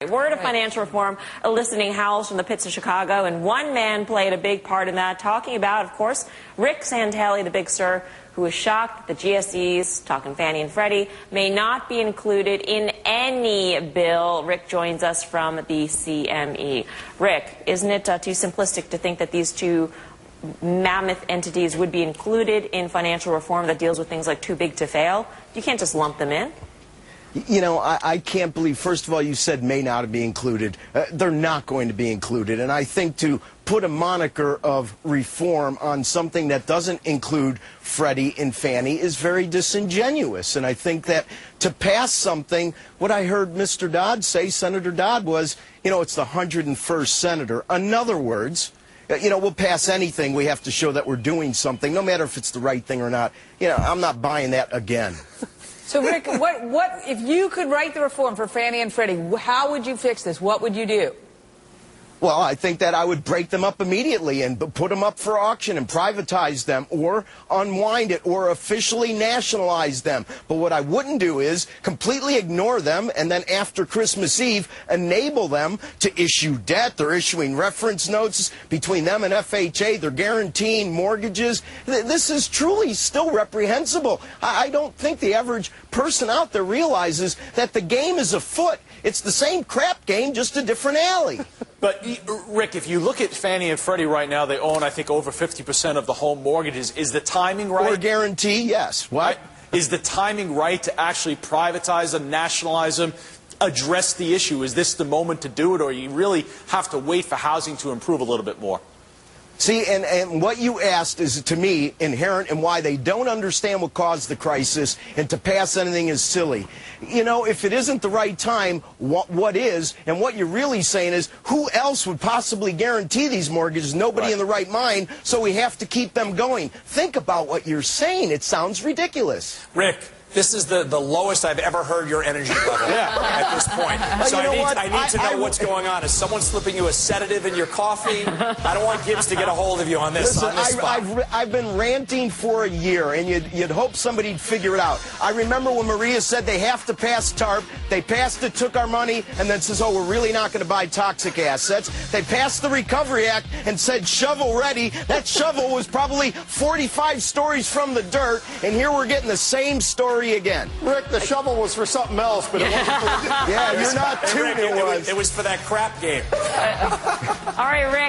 Word of financial reform eliciting howls from the pits of Chicago, and one man played a big part in that, talking about, of course, Rick Santelli, the Big Sur, who is shocked that GSEs, talking Fannie and Freddie, may not be included in any bill. Rick joins us from the CME. Rick, isn't it too simplistic to think that these two mammoth entities would be included in financial reform that deals with things like too big to fail? You can't just lump them in. You know, I can't believe, first of all, you said may not be included. They're not going to be included. And I think to put a moniker of reform on something that doesn't include Freddie and Fannie is very disingenuous. And I think that to pass something, what I heard Mr. Dodd say, Senator Dodd, was, you know, it's the 101st senator. In other words, you know, we'll pass anything. We have to show that we're doing something, no matter if it's the right thing or not. You know, I'm not buying that again. So, Rick, what if you could write the reform for Fannie and Freddie, how would you fix this? What would you do? Well, I think that I would break them up immediately and put them up for auction and privatize them or unwind it or officially nationalize them. But what I wouldn't do is completely ignore them and then after Christmas Eve enable them to issue debt. They're issuing reference notes between them and FHA. They're guaranteeing mortgages. This is truly still reprehensible. I don't think the average person out there realizes that the game is afoot. It's the same crap game, just a different alley. But, Rick, if you look at Fannie and Freddie right now, they own, I think, over 50% of the home mortgages. Is the timing right? Or guarantee, yes. What? Is the timing right to actually privatize them, nationalize them, address the issue? Is this the moment to do it, or you really have to wait for housing to improve a little bit more? See, and what you asked is, to me, inherent in why they don't understand what caused the crisis, and to pass anything is silly. You know, if it isn't the right time, what is? And what you're really saying is, who else would possibly guarantee these mortgages? Nobody in the right mind, so we have to keep them going. Think about what you're saying. It sounds ridiculous. Rick, this is the lowest I've ever heard your energy level at this point. So I need to know what's going on. Is someone slipping you a sedative in your coffee? I don't want Gibbs to get a hold of you on this, spot. I've been ranting for a year, and you'd hope somebody'd figure it out. I remember when Maria said they have to pass TARP. They passed it, took our money, and then says, oh, we're really not going to buy toxic assets. They passed the Recovery Act and said shovel ready. That shovel was probably 45 stories from the dirt, and here we're getting the same story again. Rick, the shovel was for something else, but it wasn't for the... Yeah, you're not too. It was for that crap game. All right, Rick.